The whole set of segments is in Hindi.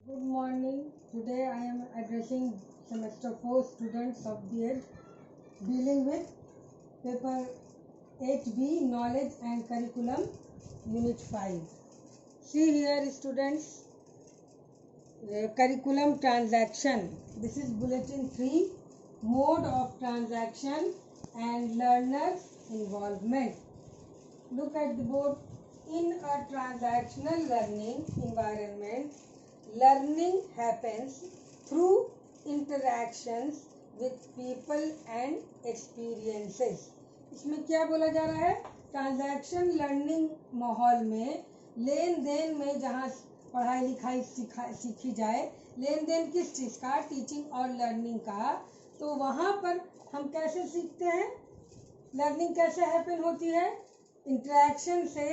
Good morning. Today I am addressing semester 4 students of B.Ed dealing with paper 8B Knowledge and Curriculum Unit 5. See here students, curriculum transaction. This is bulletin 3, mode of transaction and learners involvement. Look at the board. In a transactional learning environment, learning happens through interactions with people and experiences. इसमें क्या बोला जा रहा है? ट्रांजैक्शन लर्निंग माहौल में, लेन देन में, जहाँ पढ़ाई लिखाई सीखी जाए, लेन देन किस चीज़ का? टीचिंग और लर्निंग का। तो वहाँ पर हम कैसे सीखते हैं? लर्निंग कैसे हैपन होती है? इंटरेक्शन से,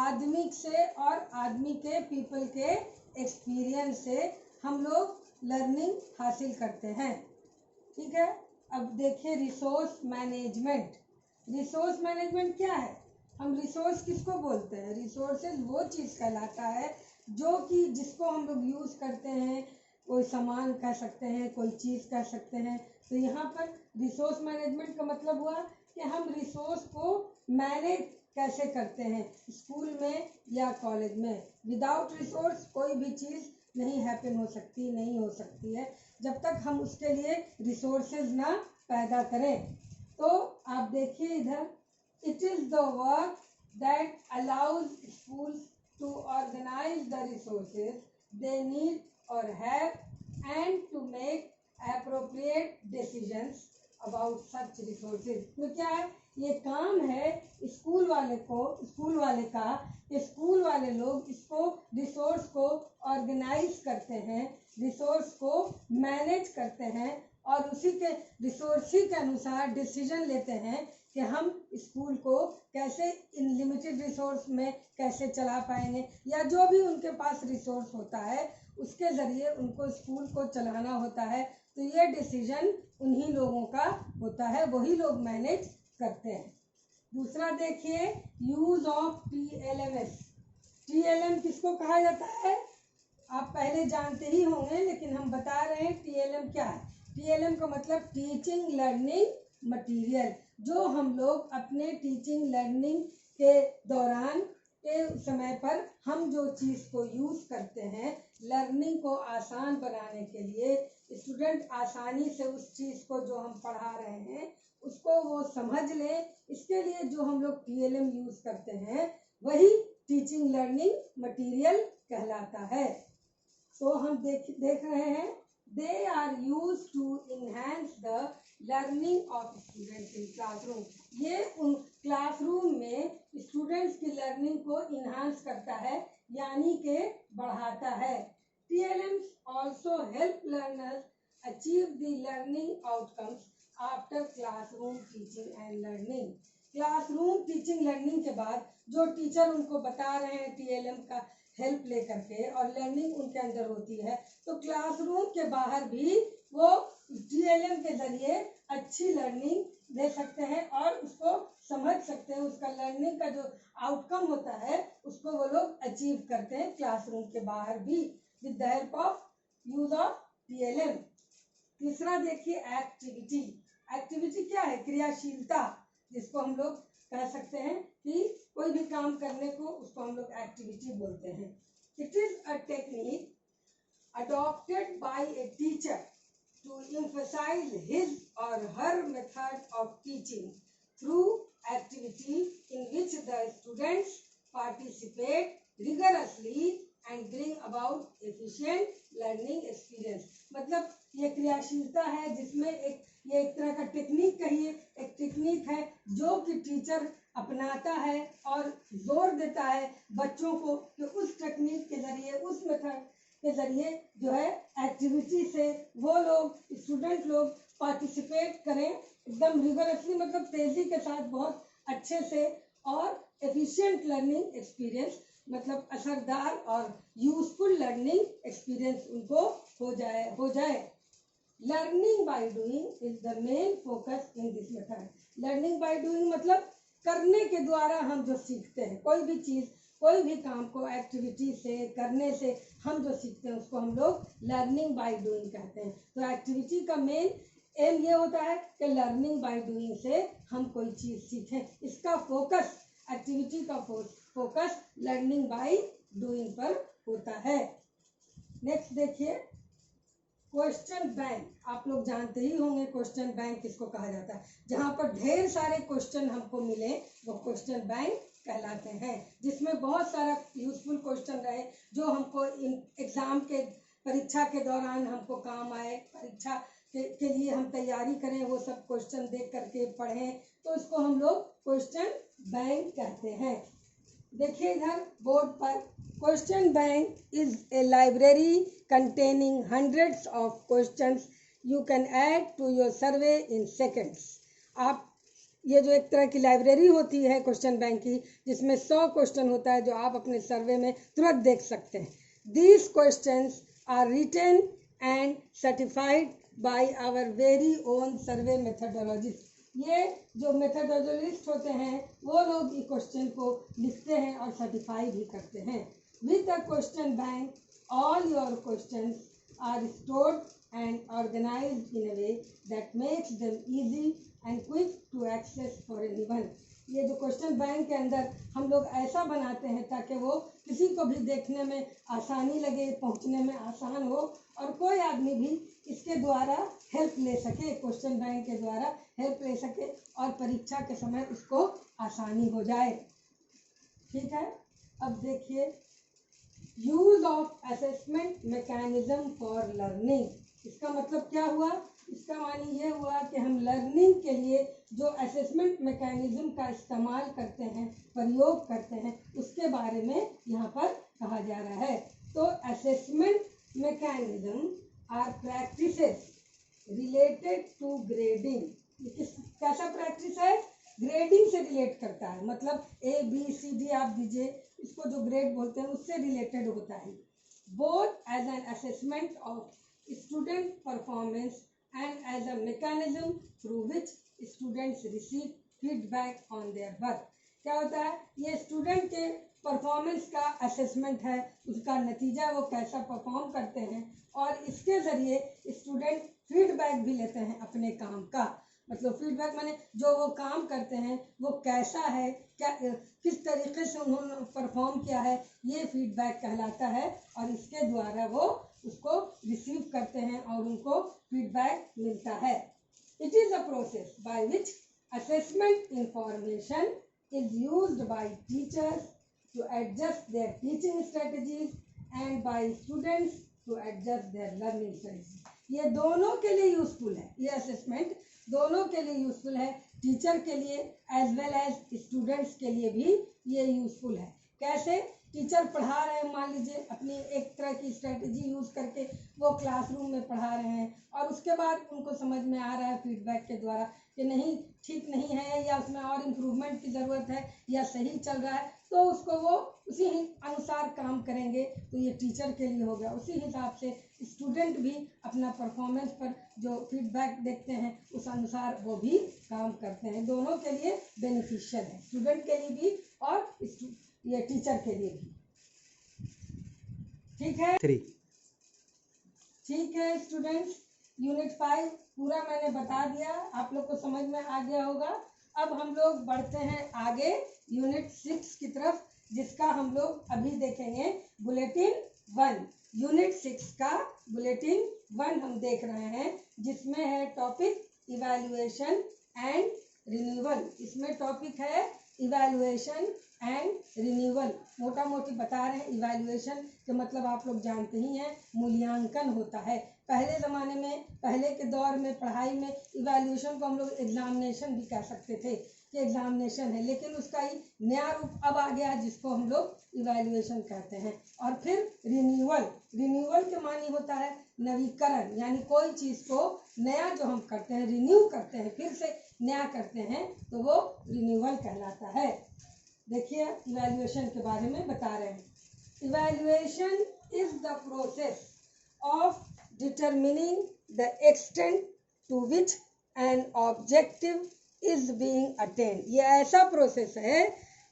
आदमी से और आदमी के, पीपल के एक्सपीरियंस से हम लोग लर्निंग हासिल करते हैं। ठीक है। अब देखिए रिसोर्स मैनेजमेंट। रिसोर्स मैनेजमेंट क्या है? हम रिसोर्स किसको बोलते हैं? रिसोर्सेज वो चीज़ कहलाता है जो कि जिसको हम लोग यूज़ करते हैं। कोई सामान कह सकते हैं, कोई चीज़ कह सकते हैं। तो यहाँ पर रिसोर्स मैनेजमेंट का मतलब हुआ कि हम रिसोर्स को मैनेज कैसे करते हैं स्कूल में या कॉलेज में। विदाउट रिसोर्स कोई भी चीज़ नहीं हैपन हो सकती, नहीं हो सकती है जब तक हम उसके लिए रिसोर्सेज ना पैदा करें। तो आप देखिए इधर, it is the work that allows schools to organise the resources they need or have and to make appropriate decisions about such resources. तो क्या है? ये काम है स्कूल वाले का, स्कूल वाले लोग इसको रिसोर्स को ऑर्गेनाइज करते हैं, रिसोर्स को मैनेज करते हैं और उसी के रिसोर्स ही के अनुसार डिसीजन लेते हैं कि हम स्कूल को कैसे इन लिमिटेड रिसोर्स में कैसे चला पाएंगे, या जो भी उनके पास रिसोर्स होता है उसके ज़रिए उनको स्कूल को चलाना होता है। तो ये डिसीजन उन्हीं लोगों का होता है, वही लोग मैनेज करते हैं। दूसरा देखिए, यूज ऑफ TLMS। TLM किसको कहा जाता है? आप पहले जानते ही होंगे, लेकिन हम बता रहे हैं TLM क्या है। TLM का मतलब टीचिंग लर्निंग मटेरियल। जो हम लोग अपने टीचिंग लर्निंग के दौरान के समय पर हम जो चीज़ को यूज़ करते हैं लर्निंग को आसान बनाने के लिए, स्टूडेंट आसानी से उस चीज़ को जो हम पढ़ा रहे हैं उसको वो समझ ले, इसके लिए जो हम लोग TLM यूज़ करते हैं वही टीचिंग लर्निंग मटेरियल कहलाता है। तो हम देख रहे हैं, they are use to enhance the learning of students in classroom. ये उन क्लासरूम में स्टूडेंट्स की लर्निंग को इनहांस करता है, यानी कि बढ़ाता है। TLMs also help learners achieve the learning outcomes after classroom teaching and learning. Classroom teaching learning के बाद जो टीचर उनको बता रहे हैं TLM का हेल्प लेकर के और लर्निंग उनके अंदर होती है, तो क्लासरूम के बाहर भी वो TLM के जरिए अच्छी लर्निंग दे सकते हैं और उसको समझ सकते हैं। उसका लर्निंग का जो आउटकम होता है उसको वो लोग अचीव करते हैं क्लासरूम के बाहर भी with the help of use of TLM। तीसरा देखिए, एक्टिविटी। एक्टिविटी क्या है? क्रियाशीलता, जिसको हम लोग कह सकते हैं कि कोई भी काम करने को उसको हम लोग एक्टिविटी बोलते हैं। It is a technique adopted by a teacher to emphasise his or her method of teaching through activity in which the students participate rigorously and bring about efficient learning experience. मतलब ये क्रियाशीलता है जिसमें ये एक तरह का टेक्निक कहिए, एक टेक्निक है जो कि टीचर अपनाता है और जोर देता है बच्चों को कि उस टेक्निक के जरिए, उस मेथड के जरिए जो है एक्टिविटी से वो लोग स्टूडेंट लोग पार्टिसिपेट करें एकदम रिगरसली, मतलब तेजी के साथ, बहुत अच्छे से, और एफिशिएंट लर्निंग एक्सपीरियंस, मतलब असरदार और यूजफुल लर्निंग एक्सपीरियंस उनको हो जाए। Learning by doing is the main focus in this method. Learning by doing मतलब करने के द्वारा हम जो सीखते हैं, कोई भी चीज़ कोई भी काम को एक्टिविटी से करने से हम जो सीखते हैं उसको हम लोग लर्निंग बाय डूइंग कहते हैं। तो एक्टिविटी का मेन एम ये होता है कि लर्निंग बाय डूइंग से हम कोई चीज़ सीखें। इसका फोकस, एक्टिविटी का फोकस लर्निंग बाय डूइंग पर होता है। नेक्स्ट देखिए, क्वेश्चन बैंक। आप लोग जानते ही होंगे क्वेश्चन बैंक किसको कहा जाता है। जहाँ पर ढेर सारे क्वेश्चन हमको मिले वो क्वेश्चन बैंक कहलाते हैं, जिसमें बहुत सारा यूजफुल क्वेश्चन रहे जो हमको एग्जाम के परीक्षा के दौरान हमको काम आए, परीक्षा के लिए हम तैयारी करें, वो सब क्वेश्चन देख करके पढ़ें, तो इसको हम लोग क्वेश्चन बैंक कहते हैं। देखिए इधर बोर्ड पर, question bank is a library containing hundreds of questions you can add to your survey in seconds। आप ये जो एक तरह की लाइब्रेरी होती है क्वेश्चन बैंक की, जिसमें 100 क्वेश्चन होता है जो आप अपने सर्वे में तुरंत देख सकते हैं। These questions are written and certified by our very own survey methodologists। ये जो मेथोडोलॉजिस्ट होते हैं वो लोग इस क्वेश्चन को लिखते हैं और सर्टिफाई भी करते हैं। With a question bank all your questions are stored and organized in a way that makes them easy and quick to access for anyone। ये जो क्वेश्चन बैंक के अंदर हम लोग ऐसा बनाते हैं ताकि वो किसी को भी देखने में आसानी लगे, पहुंचने में आसान हो और कोई आदमी भी इसके द्वारा हेल्प ले सके, क्वेश्चन बैंक के द्वारा हेल्प ले सके और परीक्षा के समय उसको आसानी हो जाए। ठीक है, अब देखिए use of assessment mechanism for learning. इसका मतलब क्या हुआ? इसका मानी ये हुआ कि हम लर्निंग के लिए जो असेसमेंट मैकेनिज्म का इस्तेमाल करते हैं, प्रयोग करते हैं, उसके बारे में यहाँ पर कहा जा रहा है। तो assessment mechanism or practices related to grading. ये कैसा प्रैक्टिस है? ग्रेडिंग से रिलेट करता है, मतलब ABCD आप दीजिए, इसको जो ग्रेड बोलते हैं उससे रिलेटेड होता है। Both as an assessment of student performance and as a mechanism through which students receive feedback on their work. क्या होता है? ये स्टूडेंट के परफॉर्मेंस का असेसमेंट है, उसका नतीजा वो कैसा परफॉर्म करते हैं और इसके ज़रिए स्टूडेंट फीडबैक भी लेते हैं अपने काम का। मतलब फीडबैक माने जो वो काम करते हैं वो कैसा है, क्या किस तरीके से उन्होंने परफॉर्म किया है, ये फीडबैक कहलाता है और इसके द्वारा वो उसको रिसीव करते हैं और उनको फीडबैक मिलता है। It is a process by which assessment information is used by teachers to adjust their teaching strategies and by students to adjust their learning strategies. ये दोनों के लिए यूजफुल है, ये असेसमेंट दोनों के लिए यूजफुल है, टीचर के लिए एज वेल एज स्टूडेंट्स के लिए भी ये यूजफुल है। कैसे? टीचर पढ़ा रहे हैं, मान लीजिए अपनी एक तरह की स्ट्रेटजी यूज़ करके वो क्लासरूम में पढ़ा रहे हैं और उसके बाद उनको समझ में आ रहा है फीडबैक के द्वारा कि नहीं, ठीक नहीं है या उसमें और इम्प्रूवमेंट की ज़रूरत है या सही चल रहा है, तो उसको वो उसी अनुसार काम करेंगे। तो ये टीचर के लिए हो गया। उसी हिसाब से स्टूडेंट भी अपना परफॉर्मेंस पर जो फीडबैक देखते हैं उस अनुसार वो भी काम करते हैं। दोनों के लिए बेनिफिशियल है, स्टूडेंट के लिए भी और ये टीचर के लिए भी। ठीक है, ठीक है स्टूडेंट्स, यूनिट 5 पूरा मैंने बता दिया, आप लोग को समझ में आ गया होगा। अब हम लोग बढ़ते हैं आगे यूनिट 6 की तरफ, जिसका हम लोग अभी देखेंगे बुलेटिन 1। यूनिट 6 का बुलेटिन 1 हम देख रहे हैं, जिसमें है टॉपिक इवैल्यूएशन एंड रिन्यूअल। इसमें टॉपिक है इवैल्यूएशन एंड रिन्यूअल। मोटा मोटी बता रहे हैं, इवैल्यूएशन के मतलब आप लोग जानते ही हैं, मूल्यांकन होता है। पहले ज़माने में, पहले के दौर में पढ़ाई में इवैल्यूएशन को हम लोग एग्जामिनेशन भी कह सकते थे कि एग्जामिनेशन है, लेकिन उसका ही नया रूप अब आ गया जिसको हम लोग इवैल्यूएशन कहते हैं। और फिर रिन्यूअल, रिन्यूअल के मानी होता है नवीकरण, यानी कोई चीज़ को नया जो हम करते हैं, रिन्यू करते हैं, फिर से नया करते हैं, तो वो रिन्यूअल कहलाता है। देखिए इवैल्यूएशन के बारे में बता रहे हैं। Evaluation is the process of determining the extent to which an objective is being attained. ये ऐसा प्रोसेस है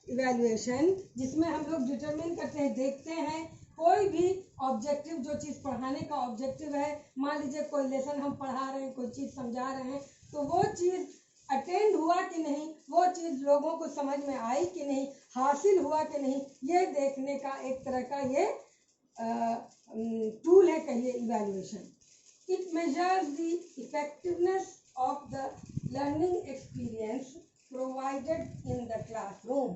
इवैल्यूएशन, जिसमें हम लोग डिटरमिन करते हैं, देखते हैं कोई भी ऑब्जेक्टिव, जो चीज़ पढ़ाने का ऑब्जेक्टिव है, मान लीजिए कोई लेसन हम पढ़ा रहे हैं, कोई चीज़ समझा रहे हैं, तो वो चीज़ अटेंड हुआ कि नहीं, वो चीज़ लोगों को समझ में आई कि नहीं, हासिल हुआ कि नहीं, ये देखने का एक तरह का ये टूल है, कहिए evaluation. It measures the effectiveness of the learning experience provided in the classroom.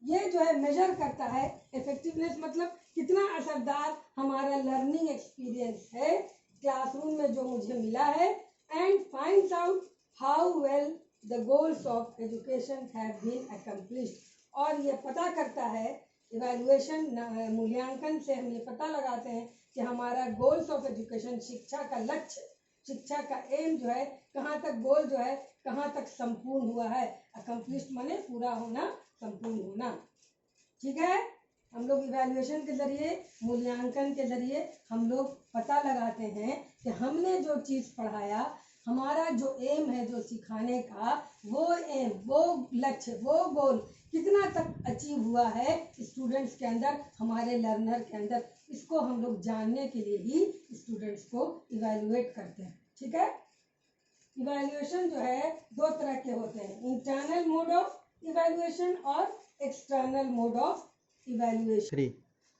ये जो है मेजर करता है, इफेक्टिवनेस मतलब कितना असरदार हमारा लर्निंग एक्सपीरियंस है क्लासरूम में जो मुझे मिला है, and finds out how well the goals of education have been accomplished. और ये पता करता है, इवैल्यूएशन मूल्यांकन से हम ये पता लगाते हैं कि हमारा गोल्स ऑफ एजुकेशन, शिक्षा का लक्ष्य, शिक्षा का एम जो है, कहाँ तक गोल जो है कहाँ तक संपूर्ण हुआ है। अकम्प्लिश्ड माने पूरा होना, संपूर्ण होना। ठीक है, हम लोग इवैल्यूएशन के जरिए, मूल्यांकन के जरिए हम लोग पता लगाते हैं कि हमने जो चीज़ पढ़ाया, हमारा जो एम है जो सिखाने का, वो एम, वो लक्ष्य, वो गोल कितना तक अचीव हुआ है स्टूडेंट्स के अंदर, हमारे लर्नर के अंदर, इसको हम लोग जानने के लिए ही स्टूडेंट्स को इवैल्यूएट करते हैं। ठीक है, इवैल्यूएशन जो है दो तरह के होते हैं, इंटरनल मोड ऑफ इवैल्यूएशन और external mode of evaluation.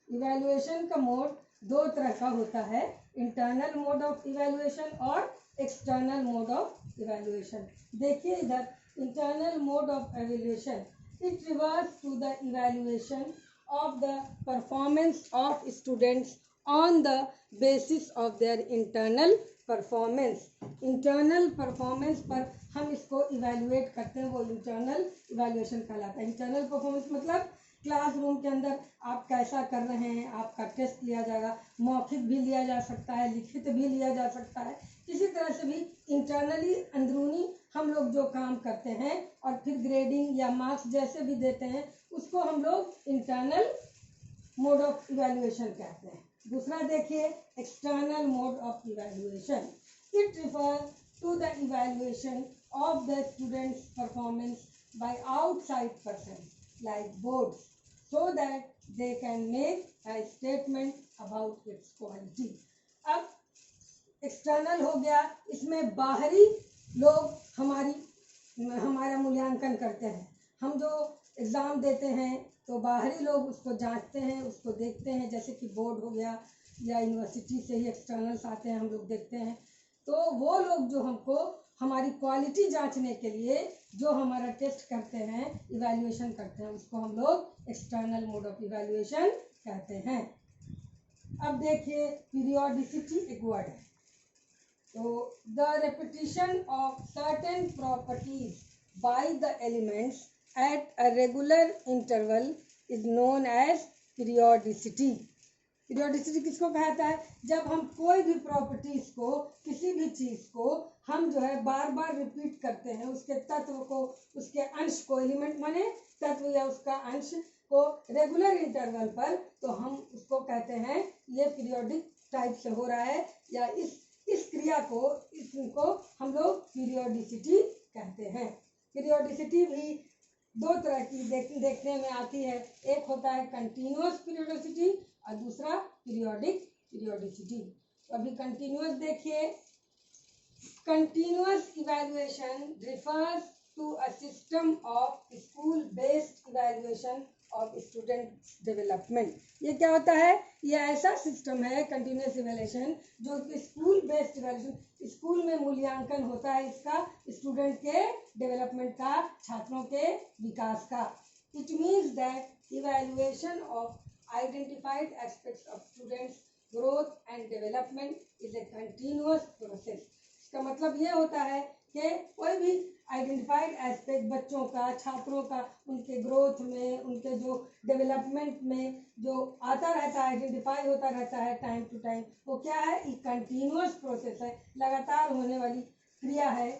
Evaluation का मोड दो तरह का होता है, इंटरनल मोड ऑफ इवैल्यूएशन और एक्सटर्नल मोड ऑफ इवैल्यूएशन। देखिए इधर, internal mode of evaluation, it refers to the evaluation of the performance of students on the basis of their internal performance. Internal performance पर हम इसको इवैल्यूएट करते हैं, वो इंटरनल इवैल्यूएशन कहलाता है। इंटरनल परफॉर्मेंस मतलब क्लासरूम के अंदर आप कैसा कर रहे हैं, आपका टेस्ट लिया जाएगा, मौखिक भी लिया जा सकता है, लिखित भी लिया जा सकता है। किसी तरह से भी इंटरनली, अंदरूनी हम लोग जो काम करते हैं और फिर ग्रेडिंग या मार्क्स जैसे भी देते हैं, उसको हम लोग इंटरनल मोड ऑफ इवैल्यूएशन कहते हैं। दूसरा देखिए, external mode of evaluation, it refers to the evaluation of the students performance by outside person like boards, so that they can make a statement about its quality. अब एक्सटर्नल हो गया, इसमें बाहरी लोग हमारा मूल्यांकन करते हैं। हम जो एग्ज़ाम देते हैं तो बाहरी लोग उसको जांचते हैं, उसको देखते हैं, जैसे कि बोर्ड हो गया या यूनिवर्सिटी से ही एक्सटर्नल्स आते हैं, हम लोग देखते हैं। तो वो लोग जो हमको हमारी क्वालिटी जांचने के लिए जो हमारा टेस्ट करते हैं, इवैल्यूएशन करते हैं, उसको हम लोग एक्सटर्नल मोड ऑफ इवैल्यूएशन कहते हैं। अब देखिए, पीरियोडिसिटी एक वर्ड है, तो the repetition of certain properties by the elements at a regular interval is known as periodicity. Periodicity किसको कहता है? जब हम कोई भी प्रॉपर्टीज को, किसी भी चीज़ को हम जो है बार बार रिपीट करते हैं, उसके तत्व को, उसके अंश को, एलिमेंट माने तत्व या उसका अंश को रेगुलर इंटरवल पर, तो हम उसको कहते हैं ये पीरियोडिक टाइप से हो रहा है, या इस क्रिया को, इसको हम लोग पीरियोडिसिटी कहते हैं। पीरियोडिसिटी भी दो तरह की देखने में आती है, एक होता है कंटिन्यूअस पीरियोडिसिटी और दूसरा पीरियोडिक पीरियोडिसिटी। तो अभी कंटिन्यूअस देखिए, continuous evaluation refers to a system of school based evaluation of student development. ये क्या होता है? ये ऐसा सिस्टम है कंटिन्यूअस इवैल्यूएशन जो कि स्कूल बेस्ड इवैल्यूएशन, स्कूल में मूल्यांकन होता है इसका, स्टूडेंट के डेवलपमेंट का, छात्रों के विकास का। It means that evaluation of identified aspects of students growth and development is a continuous process। इसका मतलब ये होता है कि कोई भी आइडेंटिफाइड एस्पेक्ट बच्चों का, छात्रों का, उनके ग्रोथ में, उनके जो डेवलपमेंट में जो आता रहता है, आइडेंटिफाई होता रहता है टाइम टू टाइम, वो क्या है? एक कंटिन्यूअस प्रोसेस है, लगातार होने वाली क्रिया है।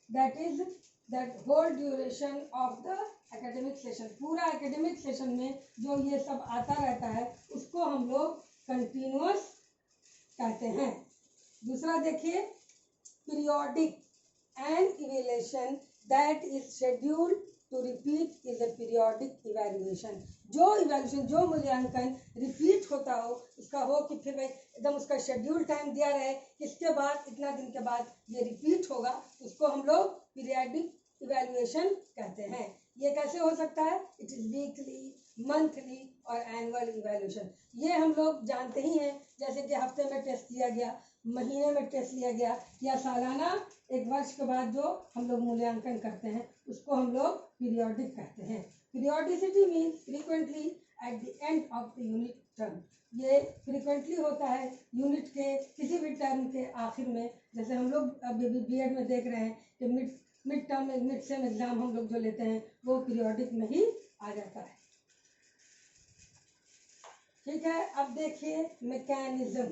That is that whole duration of the academic session, पूरा एकेडमिक सेशन में जो ये सब आता रहता है उसको हम लोग कंटिन्यूअस कहते हैं। दूसरा देखिए, periodic an evaluation that is scheduled to repeat is a periodic evaluation. जो evaluation, जो मूल्यांकन रिपीट होता हो, उसका हो कि फिर भाई एकदम उसका शेड्यूल टाइम दिया रहे, इसके बाद इतना दिन के बाद ये रिपीट होगा, उसको हम लोग पीरियडिक इवैल्यूएशन कहते हैं. ये कैसे हो सकता है? इट इज वीकली, मंथली और एनुअल इवैल्यूएशन. ये हम लोग जानते ही हैं, जैसे कि हफ्ते में टेस्ट लिया गया, महीने में टेस्ट लिया गया, या सालाना एक वर्ष के बाद जो हम लोग मूल्यांकन करते हैं उसको हम लोग पीरियोडिक कहते हैं. Periodicity means frequently at the end of the unit term. ये फ्रीक्वेंटली होता है यूनिट के किसी भी टर्म के आखिर में. जैसे हम लोग अभी बीएड में देख रहे हैं कि mid term mid sem exam हम लोग जो लेते हैं वो पीरियोडिक में ही आ जाता है. ठीक है, अब देखिए mechanism.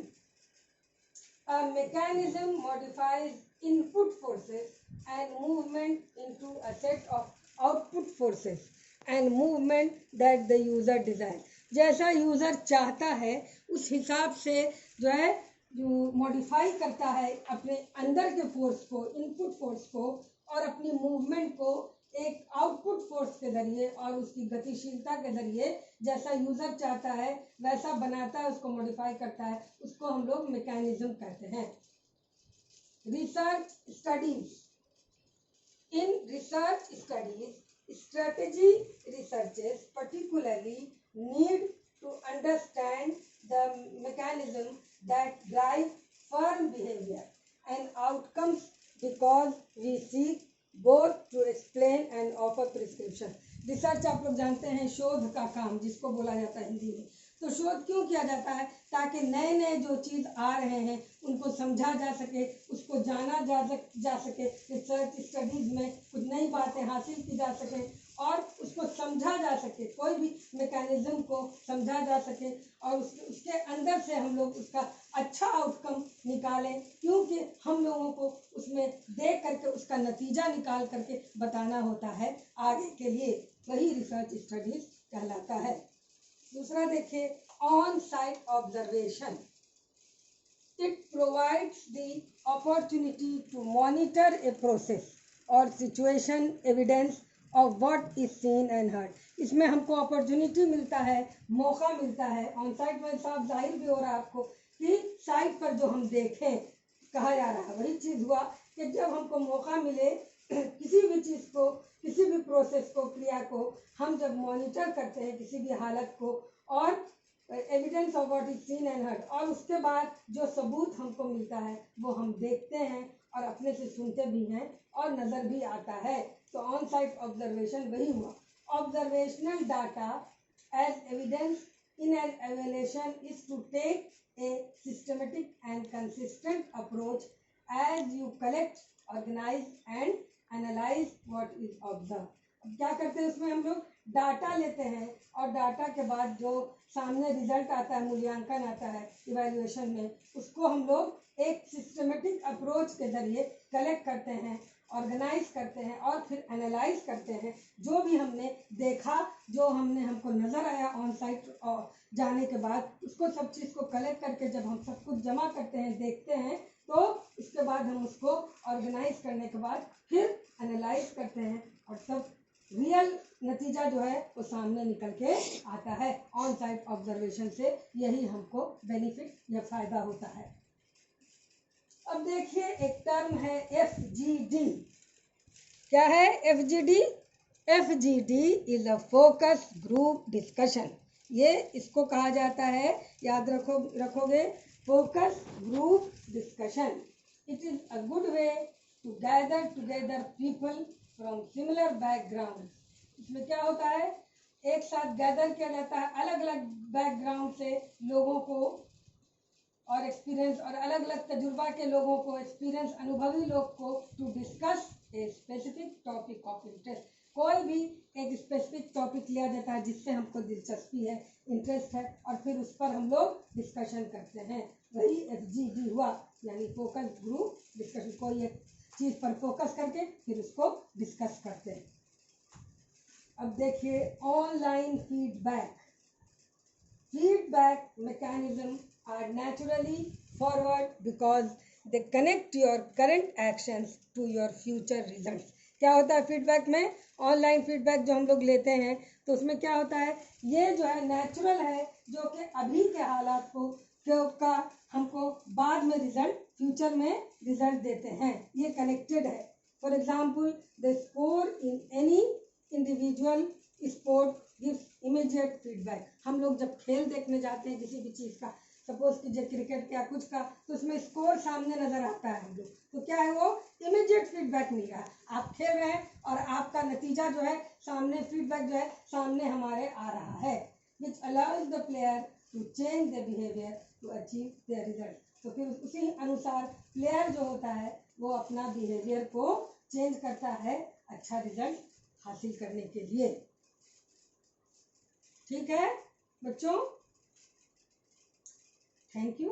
A mechanism modifies input forces and movement into a set of output forces and movement that the user desires. जैसा यूज़र चाहता है उस हिसाब से जो है जो मॉडिफाई करता है अपने अंदर के फोर्स को, इनपुट फोर्स को, और अपनी मूवमेंट को एक आउटपुट फोर्स के जरिए और उसकी गतिशीलता के जरिए जैसा यूजर चाहता है वैसा बनाता है, उसको मॉडिफाई करता है, उसको हम लोग मैकेनिज्म कहते हैं. Research studies. In research studies strategy researches particularly need to understand the mechanism that drive firm behavior and outcomes because we seek both to explain and offer prescription. Research आप लोग जानते हैं शोध का काम जिसको बोला जाता है हिंदी में. तो शोध क्यों किया जाता है? ताकि नए नए जो चीज़ आ रहे हैं उनको समझा जा सके, उसको जाना जा सके. रिसर्च स्टडीज में कुछ नई बातें हासिल की जा सके और उसको समझा जा सके, कोई भी मैकेनिज्म को समझा जा सके और उसके अंदर से हम लोग उसका अच्छा आउटकम निकालें, क्योंकि हम लोगों को उसमें देख करके उसका नतीजा निकाल करके बताना होता है आगे के लिए. वही रिसर्च स्टडीज कहलाता है. दूसरा देखिए on site observation. It provides the opportunity to monitor a process or situation evidence of what is seen and heard. इसमें हमको अपॉर्चुनिटी मिलता है, मौका मिलता है. ऑन साइट में साफ जाहिर भी हो रहा है आपको कि साइट पर जो हम देखें कहा जा रहा है वही चीज़ हुआ कि जब हमको मौका मिले किसी भी चीज़ को, किसी भी प्रोसेस को, क्रिया को हम जब मॉनिटर करते हैं किसी भी हालत को, और evidence of what is seen and heard, और उसके बाद जो सबूत हमको मिलता है वो हम देखते हैं और अपने से सुनते भी हैं और नज़र भी आता है. तो ऑन साइट ऑब्जर्वेशन वही हुआ. Observational data as evidence in an evaluation is to take a systematic and consistent approach as you collect, organise and analyse what is observe. अब क्या करते हैं उसमें हम लोग डाटा लेते हैं और डाटा के बाद जो सामने रिजल्ट आता है, मूल्यांकन आता है इवैल्यूएशन में, उसको हम लोग एक सिस्टमेटिक अप्रोच के जरिए कलेक्ट करते हैं, ऑर्गेनाइज करते हैं और फिर एनालाइज करते हैं. जो भी हमने देखा, जो हमको नज़र आया ऑन साइट जाने के बाद, उसको सब चीज़ को कलेक्ट करके जब हम सब कुछ जमा करते हैं, देखते हैं, तो उसके बाद हम उसको ऑर्गेनाइज करने के बाद फिर एनालाइज करते हैं और सब रियल नतीजा जो है वो सामने निकल के आता है. ऑन साइट ऑब्जर्वेशन से यही हमको बेनिफिट या फ़ायदा होता है. अब देखिए एक टर्म है FGD. क्या है FGD? FGD is a focus group discussion. ये इसको कहा जाता है, याद रखोगे, focus group discussion. It is a good way to gather together people from similar background. इसमें क्या होता है, एक साथ गैदर किया जाता है अलग अलग बैकग्राउंड से लोगों को और एक्सपीरियंस और अलग अलग तजुर्बा के लोगों को, एक्सपीरियंस अनुभवी लोग को, to discuss a specific topic of interest. कोई भी एक स्पेसिफिक टॉपिक लिया जाता है जिससे हमको दिलचस्पी है, इंटरेस्ट है, और फिर उस पर हम लोग डिस्कशन करते हैं. वही FGD हुआ, यानी फोकस ग्रुप डिस्कशन. कोई एक चीज़ पर फोकस करके फिर उसको डिस्कस करते हैं. अब देखिए online feedback. Feedback mechanism are naturally forward because they connect your current actions to your future results. क्या होता है फीडबैक में, ऑनलाइन फीडबैक जो हम लोग लेते हैं तो उसमें क्या होता है, ये जो है नेचुरल है, जो कि अभी के हालात को का हमको बाद में रिजल्ट, फ्यूचर में रिजल्ट देते हैं, ये कनेक्टेड है। For example the score in any individual sport gives immediate feedback. हम लोग जब खेल देखने जाते हैं किसी भी चीज़ का, सपोज कीजिए क्रिकेट का कुछ का, तो उसमें स्कोर सामने नजर आता है हम लोग, तो क्या है वो इमीडिएट फीडबैक मिल रहा है, आप खेल रहे हैं और आपका नतीजा जो है सामने, फीडबैक जो है सामने हमारे आ रहा है, which allows the player to change the behaviour to achieve the result. तो फिर उसी अनुसार प्लेयर जो होता है वो अपना बिहेवियर को चेंज करता है अच्छा रिजल्ट हासिल करने के लिए। ठीक है बच्चों, थैंक यू।